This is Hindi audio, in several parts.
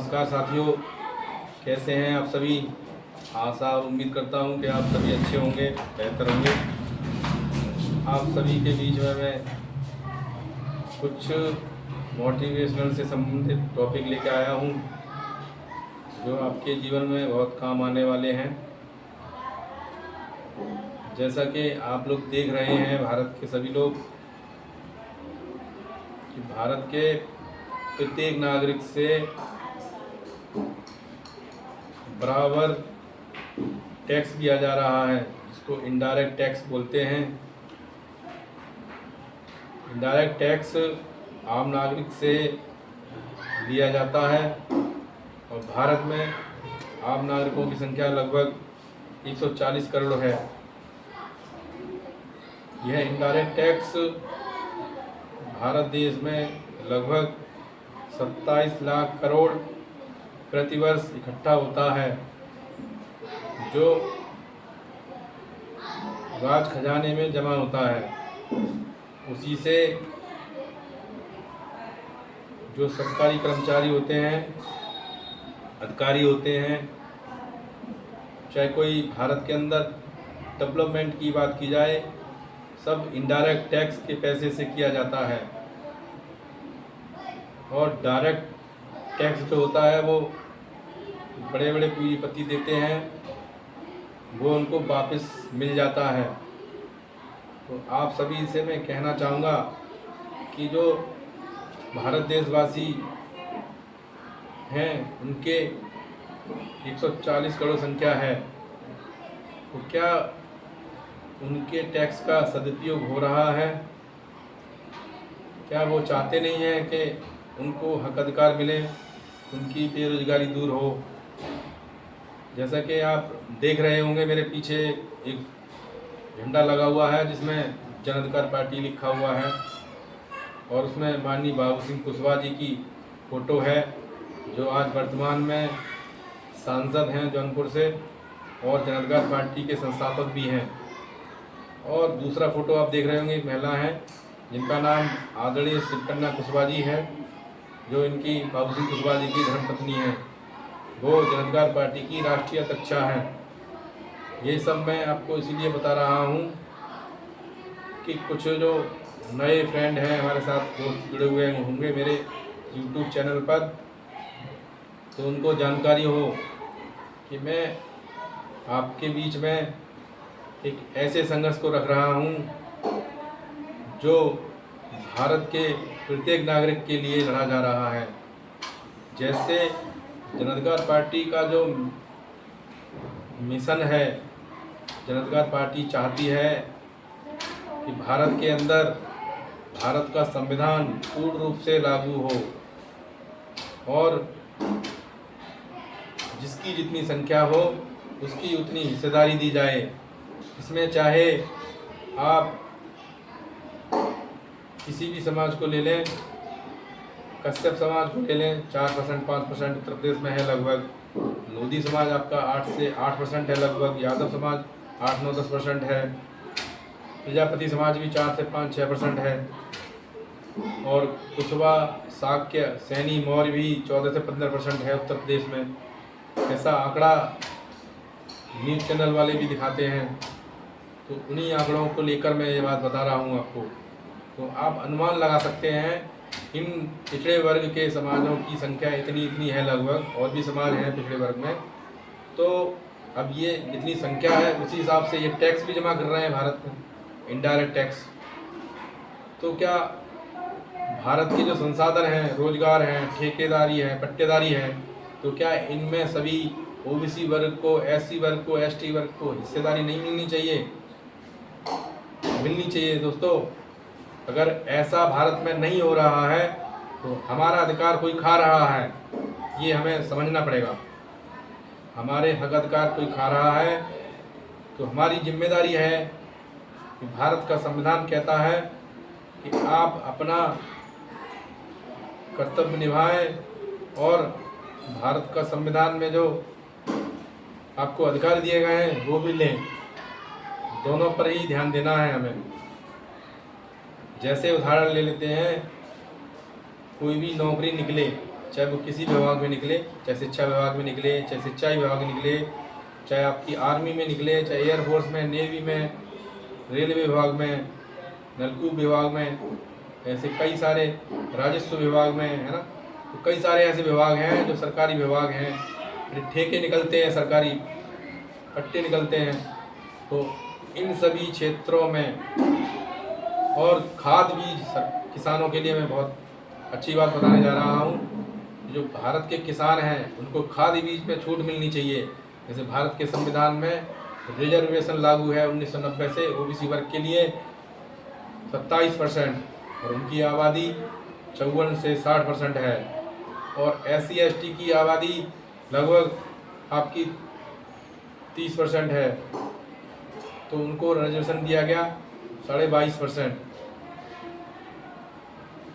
नमस्कार साथियों, कैसे हैं आप सभी। आशा और उम्मीद करता हूं कि आप सभी अच्छे होंगे, बेहतर होंगे। आप सभी के बीच में मैं कुछ मोटिवेशनल से संबंधित टॉपिक लेकर आया हूं जो आपके जीवन में बहुत काम आने वाले हैं। जैसा कि आप लोग देख रहे हैं, भारत के सभी लोग, कि भारत के प्रत्येक नागरिक से बराबर टैक्स लिया जा रहा है, जिसको इनडायरेक्ट टैक्स बोलते हैं। इनडायरेक्ट टैक्स आम नागरिक से लिया जाता है और भारत में आम नागरिकों की संख्या लगभग 140 करोड़ है। यह इनडायरेक्ट टैक्स भारत देश में लगभग 27 लाख करोड़ प्रतिवर्ष इकट्ठा होता है, जो राज खजाने में जमा होता है। उसी से जो सरकारी कर्मचारी होते हैं, अधिकारी होते हैं, चाहे कोई भारत के अंदर डेवलपमेंट की बात की जाए, सब इनडायरेक्ट टैक्स के पैसे से किया जाता है। और डायरेक्ट टैक्स जो होता है वो बड़े बड़े पूंजीपति देते हैं, वो उनको वापस मिल जाता है। तो आप सभी से मैं कहना चाहूँगा कि जो भारत देशवासी हैं, उनके 140 करोड़ संख्या है, तो क्या उनके टैक्स का सदुपयोग हो रहा है? क्या वो चाहते नहीं हैं कि उनको हक अधिकार मिले, उनकी बेरोजगारी दूर हो? जैसा कि आप देख रहे होंगे, मेरे पीछे एक झंडा लगा हुआ है जिसमें जन अधिकार पार्टी लिखा हुआ है और उसमें माननीय बाबू सिंह कुशवाहा जी की फ़ोटो है, जो आज वर्तमान में सांसद हैं जौनपुर से और जन अधिकार पार्टी के संस्थापक भी हैं। और दूसरा फ़ोटो आप देख रहे होंगे, एक महिला हैं जिनका नाम आदरणीय शिवकन्या कुशवाहा जी है, जो इनकी बाबू सिंह कुशवाहा जी की धर्मपत्नी हैं। वो जन अधिकार पार्टी की राष्ट्रीय अध्यक्षा हैं। ये सब मैं आपको इसीलिए बता रहा हूँ कि कुछ जो नए फ्रेंड हैं हमारे साथ, दोस्त जुड़े हुए होंगे मेरे यूट्यूब चैनल पर, तो उनको जानकारी हो कि मैं आपके बीच में एक ऐसे संघर्ष को रख रहा हूँ जो भारत के प्रत्येक नागरिक के लिए लड़ा जा रहा है। जैसे जन अधिकार पार्टी का जो मिशन है, जन अधिकार पार्टी चाहती है कि भारत के अंदर भारत का संविधान पूर्ण रूप से लागू हो और जिसकी जितनी संख्या हो उसकी उतनी हिस्सेदारी दी जाए। इसमें चाहे आप किसी भी समाज को ले लें, कश्यप समाज को ले लें, 4% 5% उत्तर प्रदेश में है लगभग। लोधी समाज आपका 8 से 8% है लगभग। यादव समाज 8-9-10% है। प्रजापति समाज भी 4 से 5-6% है। और कुशवाहा, शाक्य, सैनी, मौर्य भी 14 से 15% है उत्तर प्रदेश में। ऐसा आंकड़ा न्यूज़ चैनल वाले भी दिखाते हैं। तो उन्हीं आंकड़ों को लेकर मैं ये बात बता रहा हूँ आपको। तो आप अनुमान लगा सकते हैं, इन पिछड़े वर्ग के समाजों की संख्या इतनी इतनी है लगभग, और भी समाज हैं पिछड़े वर्ग में। तो अब ये जितनी संख्या है उसी हिसाब से ये टैक्स भी जमा कर रहे हैं भारत में, इनडायरेक्ट टैक्स। तो क्या भारत के जो संसाधन हैं, रोजगार हैं, ठेकेदारी है, पट्टेदारी है, तो क्या इनमें सभी ओबीसी वर्ग को, एससी वर्ग को, एसटी वर्ग को हिस्सेदारी नहीं मिलनी चाहिए? मिलनी चाहिए दोस्तों। अगर ऐसा भारत में नहीं हो रहा है तो हमारा अधिकार कोई खा रहा है, ये हमें समझना पड़ेगा। हमारे हक अधिकार कोई खा रहा है, तो हमारी जिम्मेदारी है कि भारत का संविधान कहता है कि आप अपना कर्तव्य निभाएं और भारत का संविधान में जो आपको अधिकार दिए गए हैं वो भी लें। दोनों पर ही ध्यान देना है हमें। जैसे उदाहरण ले लेते हैं, कोई भी नौकरी निकले चाहे वो किसी विभाग में निकले, चाहे शिक्षा विभाग में निकले, चाहे सिंचाई विभाग में निकले, चाहे आपकी आर्मी में निकले, चाहे एयरफोर्स में, नेवी में, रेलवे विभाग में, नलकूप विभाग में, ऐसे कई सारे, राजस्व विभाग में, है ना। तो कई सारे ऐसे विभाग हैं जो सरकारी विभाग हैं, ठेके निकलते हैं, सरकारी पट्टे निकलते हैं। तो इन सभी क्षेत्रों में, और खाद बीज किसानों के लिए मैं बहुत अच्छी बात बताने जा रहा हूँ। जो भारत के किसान हैं उनको खाद बीज में छूट मिलनी चाहिए। जैसे भारत के संविधान में रिजर्वेशन लागू है 1990 से ओबीसी वर्ग के लिए 27%, और उनकी आबादी 54 से 60% है। और SC ST की आबादी लगभग आपकी 30% है, तो उनको रिजर्वेशन दिया गया 22.5%।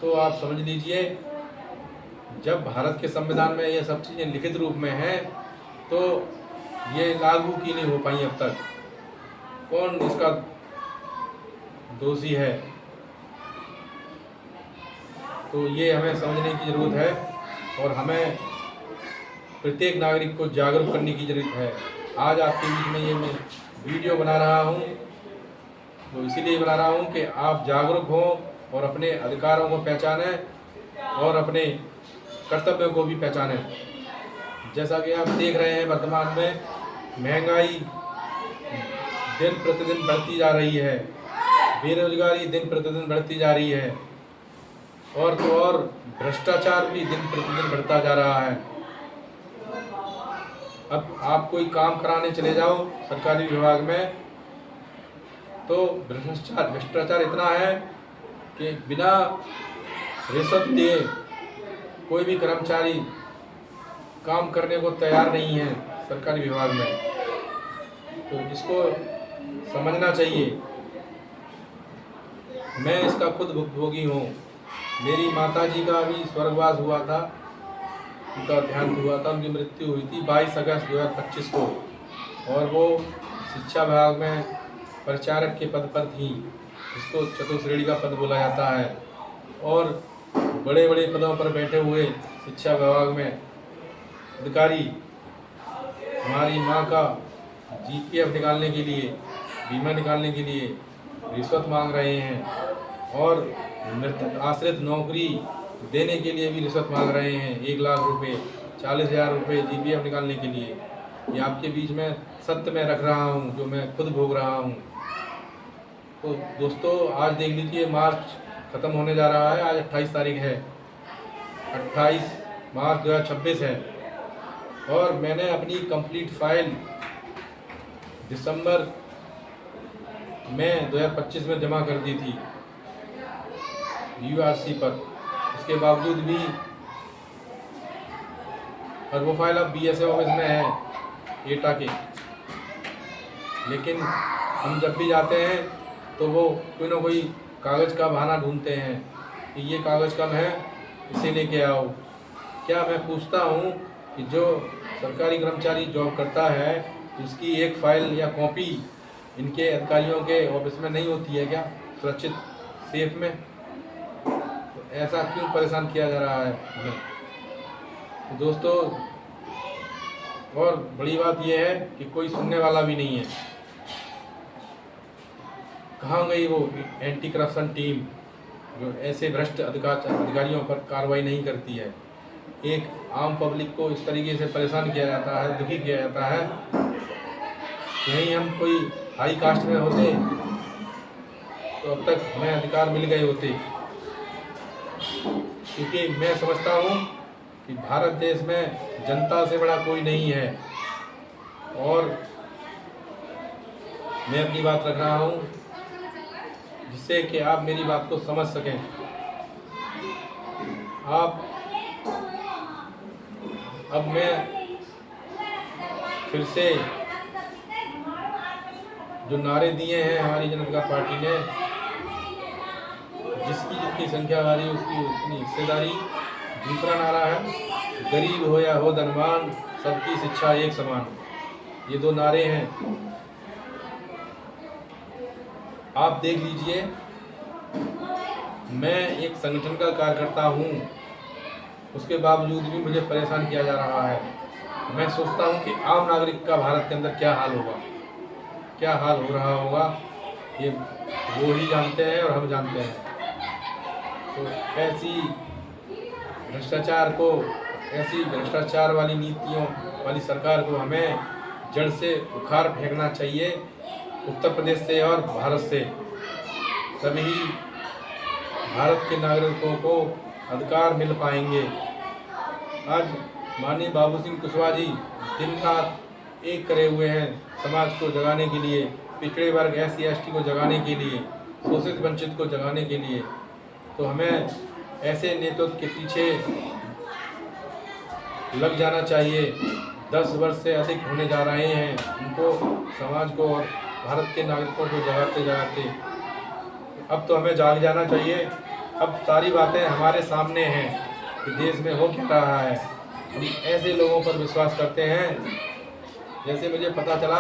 तो आप समझ लीजिए, जब भारत के संविधान में ये सब चीज़ें लिखित रूप में हैं तो ये लागू क्यों नहीं हो पाई अब तक? कौन इसका दोषी है? तो ये हमें समझने की ज़रूरत है, और हमें प्रत्येक नागरिक को जागरूक करने की ज़रूरत है। आज आपके बीच में ये मैं वीडियो बना रहा हूँ, तो इसीलिए बना रहा हूँ कि आप जागरूक हों और अपने अधिकारों को पहचानें और अपने कर्तव्यों को भी पहचानें। जैसा कि आप देख रहे हैं, वर्तमान में महंगाई दिन प्रतिदिन बढ़ती जा रही है, बेरोजगारी दिन प्रतिदिन बढ़ती जा रही है, और तो और भ्रष्टाचार भी दिन प्रतिदिन बढ़ता जा रहा है। अब आप कोई काम कराने चले जाओ सरकारी विभाग में, तो भ्रष्टाचार इतना है कि बिना रिश्वत लिए कोई भी कर्मचारी काम करने को तैयार नहीं है सरकारी विभाग में। तो इसको समझना चाहिए। मैं इसका खुद भुक्तभोगी हूँ। मेरी माताजी का भी स्वर्गवास हुआ था, उनका देहांत हुआ था, उनकी मृत्यु हुई थी 22 अगस्त 2025 को, और वो शिक्षा विभाग में परिचारक के पद पर थी, जिसको चतुश्रेणी का पद बोला जाता है। और बड़े बड़े पदों पर बैठे हुए शिक्षा विभाग में अधिकारी हमारी माँ का GPF निकालने के लिए, बीमा निकालने के लिए रिश्वत मांग रहे हैं, और मृतक आश्रित नौकरी देने के लिए भी रिश्वत मांग रहे हैं 1 लाख रुपये, 40,000 रुपये GPF निकालने के लिए। ये आपके बीच में सत्य में रख रहा हूँ, जो मैं खुद भोग रहा हूँ। तो दोस्तों, आज देख लीजिए, मार्च ख़त्म होने जा रहा है। आज 28 तारीख है, 28 मार्च 2026 है, और मैंने अपनी कंप्लीट फाइल दिसंबर में 2025 में जमा कर दी थी URC पर। उसके बावजूद भी, और वो फाइल अब BSF ऑफिस में है एटा के, लेकिन हम जब भी जाते हैं तो वो कोई ना कोई कागज़ का बहाना ढूंढते हैं कि ये कागज़ कब है, इसे लेके आओ। क्या मैं पूछता हूँ कि जो सरकारी कर्मचारी जॉब करता है, उसकी एक फाइल या कॉपी इनके अधिकारियों के ऑफिस में नहीं होती है क्या, सुरक्षित सेफ में? तो ऐसा क्यों परेशान किया जा रहा है हमें? तो दोस्तों, और बड़ी बात यह है कि कोई सुनने वाला भी नहीं है। कहाँ गई वो एंटी करप्शन टीम जो ऐसे भ्रष्ट अधिकारियों पर कार्रवाई नहीं करती है? एक आम पब्लिक को इस तरीके से परेशान किया जाता है, दुखी किया जाता है। यहीं हम कोई हाई कास्ट में होते तो अब तक हमें अधिकार मिल गए होते, क्योंकि मैं समझता हूँ कि भारत देश में जनता से बड़ा कोई नहीं है। और मैं अपनी बात रख रहा हूँ जिससे कि आप मेरी बात को समझ सकें। अब मैं फिर से जो नारे दिए हैं हमारी जनता पार्टी ने, जिसकी जितनी संख्या वाली उसकी उतनी हिस्सेदारी। दूसरा नारा है, गरीब हो या हो धनवान, सबकी शिक्षा एक समान। ये 2 नारे हैं। आप देख लीजिए, मैं एक संगठन का कार्यकर्ता हूँ, उसके बावजूद भी मुझे परेशान किया जा रहा है। मैं सोचता हूँ कि आम नागरिक का भारत के अंदर क्या हाल होगा, क्या हाल हो रहा होगा, ये वो ही जानते हैं और हम जानते हैं। तो ऐसी भ्रष्टाचार वाली नीतियों वाली सरकार को हमें जड़ से उखाड़ फेंकना चाहिए, उत्तर प्रदेश से और भारत से। तभी भारत के नागरिकों को अधिकार मिल पाएंगे। आज माननीय बाबू सिंह कुशवाहा जी दिन रात एक करे हुए हैं समाज को जगाने के लिए, पिछड़े वर्ग SC ST को जगाने के लिए, शोषित वंचित को जगाने के लिए। तो हमें ऐसे नेतृत्व के पीछे लग जाना चाहिए। 10 वर्ष से अधिक होने जा रहे हैं उनको, समाज को और भारत के नागरिकों को जगाते जगाते। अब तो हमें जाग जाना चाहिए। अब सारी बातें हमारे सामने हैं कि देश में हो क्या रहा है। हम ऐसे लोगों पर विश्वास करते हैं, जैसे मुझे पता चला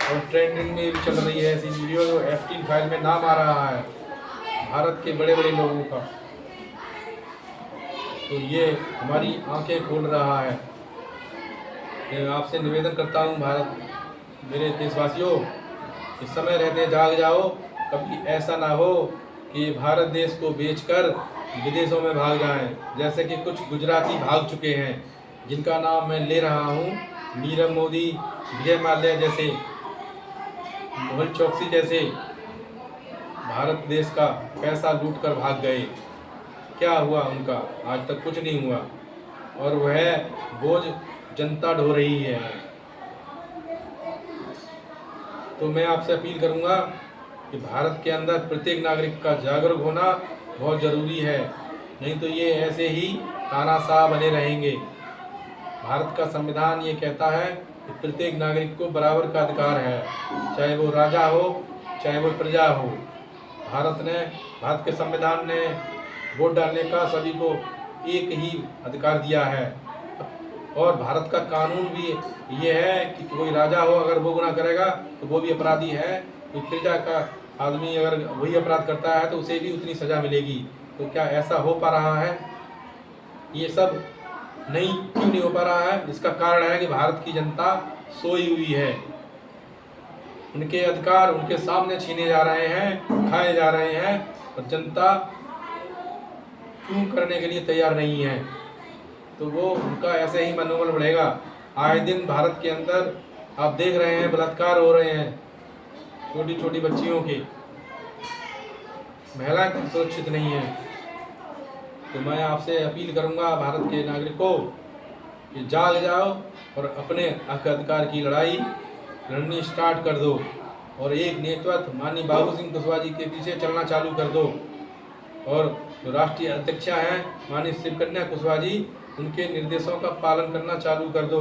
और ट्रेंडिंग में भी चल रही है ऐसी वीडियो जो F3 फाइल में नाम आ रहा है भारत के बड़े बड़े लोगों का। तो ये हमारी आंखें खोल रहा है। मैं आपसे निवेदन करता हूँ मेरे देशवासियों, इस समय रहते जाग जाओ। कभी ऐसा ना हो कि भारत देश को बेचकर विदेशों में भाग जाएं, जैसे कि कुछ गुजराती भाग चुके हैं जिनका नाम मैं ले रहा हूँ। नीरव मोदी, विजय माल्या जैसे, मेहुल चोकसी जैसे भारत देश का पैसा लूटकर भाग गए। क्या हुआ उनका? आज तक कुछ नहीं हुआ और वह बोझ जनता ढो रही है। तो मैं आपसे अपील करूंगा कि भारत के अंदर प्रत्येक नागरिक का जागरूक होना बहुत ज़रूरी है, नहीं तो ये ऐसे ही तानाशाह बने रहेंगे। भारत का संविधान ये कहता है कि प्रत्येक नागरिक को बराबर का अधिकार है, चाहे वो राजा हो चाहे वो प्रजा हो। भारत के संविधान ने वोट डालने का सभी को एक ही अधिकार दिया है। और भारत का कानून भी ये है कि कोई राजा हो अगर वो गुनाह करेगा तो वो भी अपराधी है, कोई प्रजा का आदमी अगर वही अपराध करता है तो उसे भी उतनी सज़ा मिलेगी। तो क्या ऐसा हो पा रहा है? ये सब क्यों नहीं हो पा रहा है? इसका कारण है कि भारत की जनता सोई हुई है। उनके अधिकार उनके सामने छीने जा रहे हैं, खाए जा रहे हैं और जनता क्यों करने के लिए तैयार नहीं है। तो वो उनका ऐसे ही मनोबल बढ़ेगा। आए दिन भारत के अंदर आप देख रहे हैं बलात्कार हो रहे हैं, छोटी छोटी बच्चियों के, महिलाएं तक सुरक्षित नहीं है। तो मैं आपसे अपील करूंगा भारत के नागरिकों कि जाग जाओ और अपने हक अधिकार की लड़ाई लड़नी स्टार्ट कर दो और एक नेतृत्व माननीय बाबू सिंह कुशवाहा जी के पीछे चलना चालू कर दो। और जो राष्ट्रीय अध्यक्षा हैं माननीय शिवकन्या कुशवाहा जी, उनके निर्देशों का पालन करना चालू कर दो।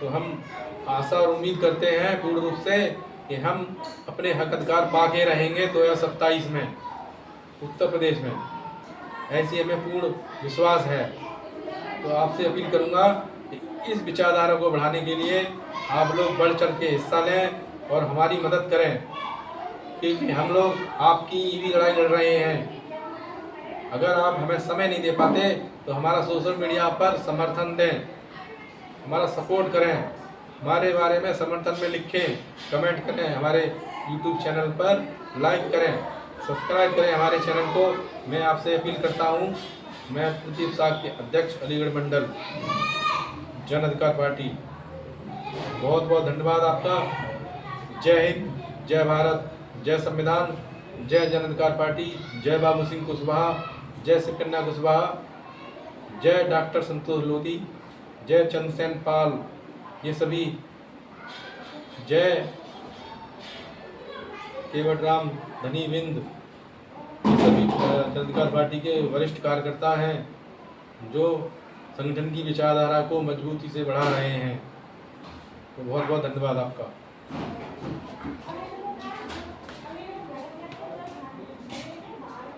तो हम आशा और उम्मीद करते हैं पूर्ण रूप से कि हम अपने हक अधिकार पा के रहेंगे 2027 में उत्तर प्रदेश में, ऐसी हमें पूर्ण विश्वास है। तो आपसे अपील करूंगा कि इस विचारधारा को बढ़ाने के लिए आप लोग बढ़ चढ़ के हिस्सा लें और हमारी मदद करें, क्योंकि हम लोग आपकी भी लड़ाई लड़ रहे हैं। अगर आप हमें समय नहीं दे पाते तो हमारा सोशल मीडिया पर समर्थन दें, हमारा सपोर्ट करें, हमारे बारे में समर्थन में लिखें, कमेंट करें, हमारे YouTube चैनल पर लाइक करें, सब्सक्राइब करें हमारे चैनल को। मैं आपसे अपील करता हूं। मैं प्रदीप साग के अध्यक्ष अलीगढ़ मंडल जन अधिकार पार्टी। बहुत बहुत धन्यवाद आपका। जय हिंद, जय भारत, जय संविधान, जय जन अधिकार पार्टी, जय बाबू सिंह कुशवाहा, जय शिवकन्या कुशवाहा, जय डॉक्टर संतोष लोधी, जय चंद्रसेन पाल, ये सभी, जय केवटराम धनीविंद, ये सभी जन अधिकार पार्टी के वरिष्ठ कार्यकर्ता हैं जो संगठन की विचारधारा को मजबूती से बढ़ा रहे हैं। तो बहुत बहुत धन्यवाद आपका।